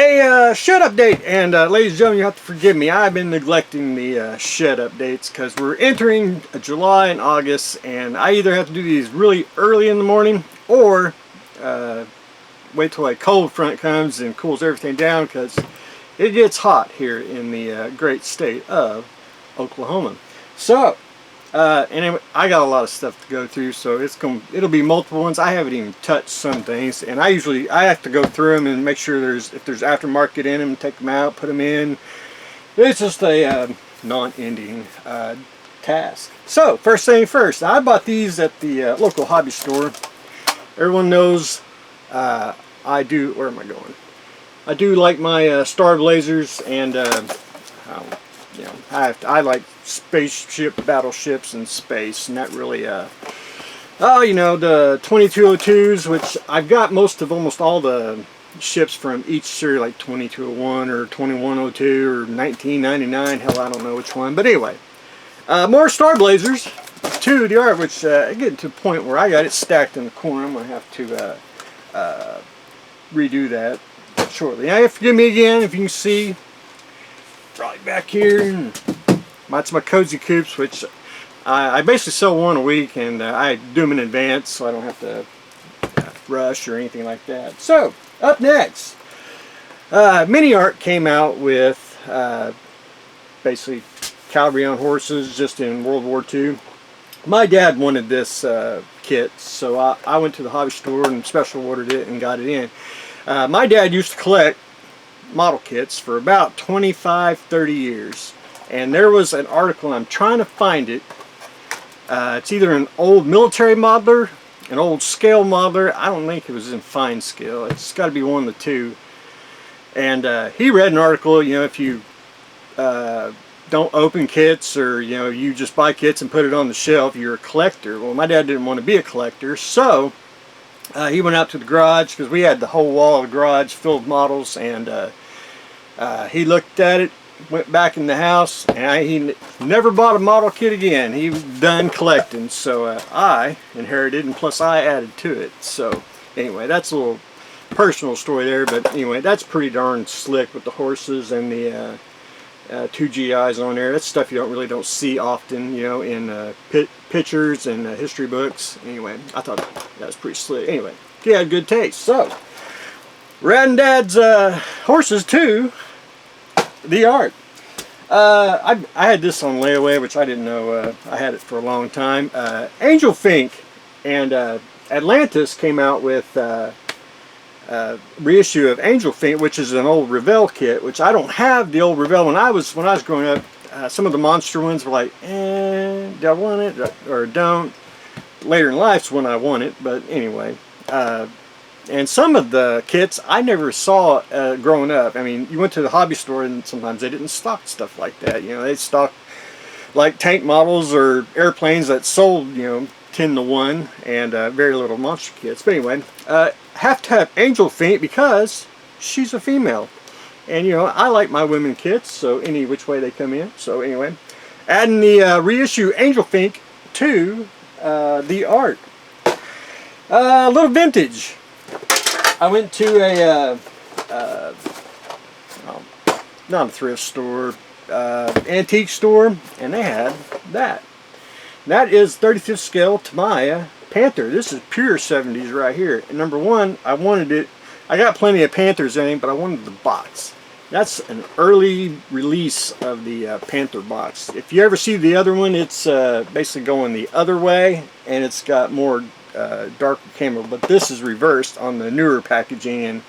A shed update, and ladies and gentlemen, you have to forgive me. I've been neglecting the shed updates because we're entering July and August, and I either have to do these really early in the morning or wait till a cold front comes and cools everything down, because it gets hot here in the great state of Oklahoma. So anyway, I got a lot of stuff to go through, so it'll be multiple ones. I haven't even touched some things, and I have to go through them and make sure if there's aftermarket in them, take them out, put them in. It's just a non-ending task. So first thing first, I bought these at the local hobby store. Everyone knows I do. Where am I going? I do like my Star Blazers, and you know, I like spaceship battleships and space, and that really oh, you know, the 2202s, which I've got almost all the ships from each series, like 2201 or 2102 or 1999. Hell, I don't know which one, but anyway, more Star Blazers to the art, which getting to the point where I got it stacked in the corner. I'm gonna have to redo that shortly. Now, forgive me again if you can see right back here. That's my cozy coops, which I basically sell one a week, and I do them in advance so I don't have to rush or anything like that. So up next, Mini Art came out with basically Calvary on horses just in World War II. My dad wanted this kit, so I went to the hobby store and special ordered it and got it in. My dad used to collect model kits for about 25-30 years, and there was an article, and I'm trying to find it. It's either an old military modeler, an old scale modeler. I don't think it was in fine scale. It's got to be one of the two. And he read an article, you know, if you don't open kits, or you know, you just buy kits and put it on the shelf, you're a collector. Well, my dad didn't want to be a collector, so he went out to the garage, because we had the whole wall of the garage filled with models, and he looked at it, went back in the house, and he never bought a model kit again. He was done collecting, so I inherited, and plus I added to it. So anyway, that's a little personal story there, but anyway, that's pretty darn slick with the horses and the two GIs on there. That's stuff you really don't see often, you know, in pictures and history books. Anyway, I thought that was pretty slick. Anyway, he had good taste. So we're adding Dad's horses to the art. I had this on layaway, which I didn't know I had it for a long time. Angel Fink and Atlantis came out with reissue of Angel Fink, which is an old Revell kit, which I don't have the old Revell. When I was growing up, some of the monster ones were like, do I want it or don't? Later in life's when I want it, but anyway. And some of the kits I never saw growing up. I mean, you went to the hobby store and sometimes they didn't stock stuff like that. You know, they stocked like tank models or airplanes that sold, you know, 10 to 1, and very little monster kits. But anyway, have to have Angel Fink because she's a female. And, you know, I like my women kits, so any which way they come in. So anyway, adding the reissue Angel Fink to the art. A little vintage. I went to not a thrift store, antique store, and they had that. That is 35th scale Tamiya Panther. This is pure 70s right here. And number one, I wanted it. I got plenty of Panthers in it, but I wanted the box. That's an early release of the Panther box. If you ever see the other one, it's basically going the other way, and it's got more darker camera, but this is reversed on the newer packaging and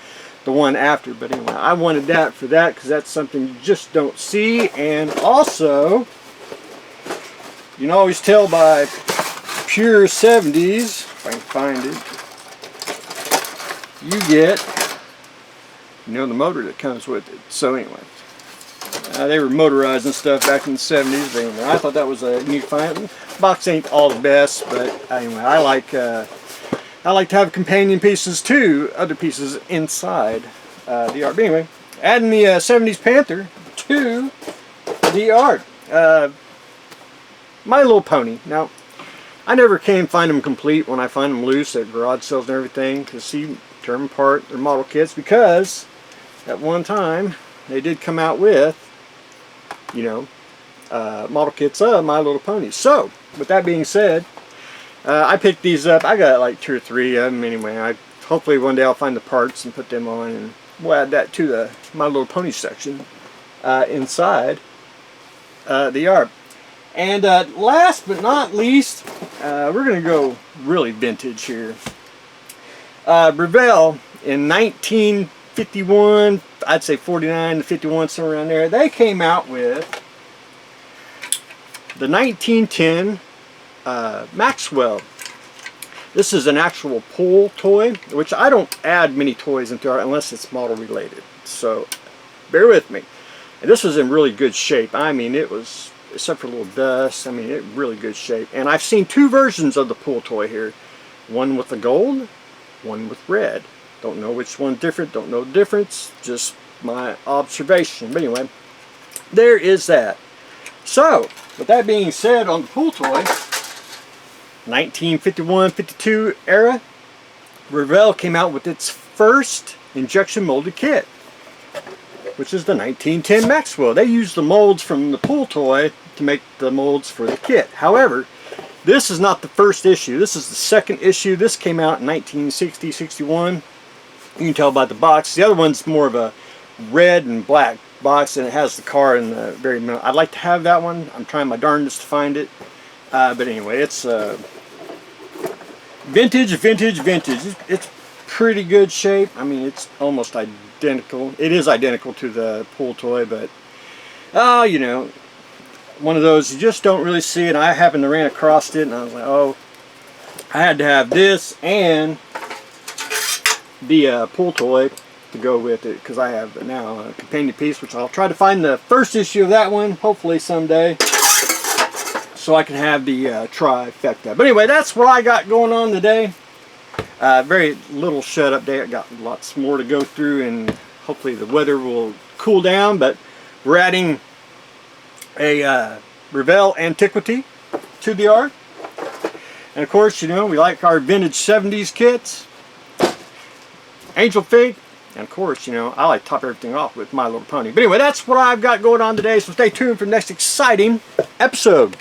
the one after. But anyway, I wanted that for that because that's something you just don't see. And also, you can always tell by pure 70s, if I can find it, you get, you know, the motor that comes with it. So anyway, they were motorized and stuff back in the 70s, but anyway, I thought that was a neat find. Box ain't all the best, but anyway, I like to have companion pieces to other pieces inside the art. But anyway, adding the 70s Panther to the art. My Little Pony. Now, I never can find them complete when I find them loose at garage sales and everything, to see tear them apart, their model kits, because at one time they did come out with, you know, model kits of My Little Ponies. So, with that being said, I picked these up. I got like 2 or 3 of them anyway. Hopefully one day I'll find the parts and put them on, and we'll add that to the My Little Pony section inside the yard. And last but not least, we're going to go really vintage here. Revell in 1951, I'd say 49 to 51, somewhere around there, they came out with the 1910 Maxwell. This is an actual pull toy, which I don't add many toys into art unless it's model related. So bear with me. And this was in really good shape. I mean, it was, except for a little dust, I mean, it really good shape. And I've seen 2 versions of the pull toy here. One with the gold, one with red. Don't know which one's different, don't know the difference, just my observation. But anyway, there is that. So, with that being said, on the pull toy, 1951-52 era, Revell came out with its first injection molded kit, which is the 1910 Maxwell. They used the molds from the pull toy to make the molds for the kit. However, this is not the first issue. This is the second issue. This came out in 1960-61. You can tell by the box. The other one's more of a red and black box, and it has the car in the very middle. I'd like to have that one. I'm trying my darndest to find it. But anyway, it's vintage. It's pretty good shape. I mean, it's almost identical. It is identical to the pull toy, but you know, one of those you just don't really see it. I happened to ran across it, and I was like, oh, I had to have this and the pull toy to go with it, because I have now a companion piece, which I'll try to find the first issue of that one, hopefully someday, so I can have the trifecta. But anyway, that's what I got going on today. Very little shed update. I got lots more to go through, and hopefully the weather will cool down. But we're adding a Revell antiquity to the yard, and of course, you know, we like our vintage 70s kits, angel fig, and of course, you know, I like to top everything off with My Little Pony. But anyway, that's what I've got going on today, so stay tuned for the next exciting episode.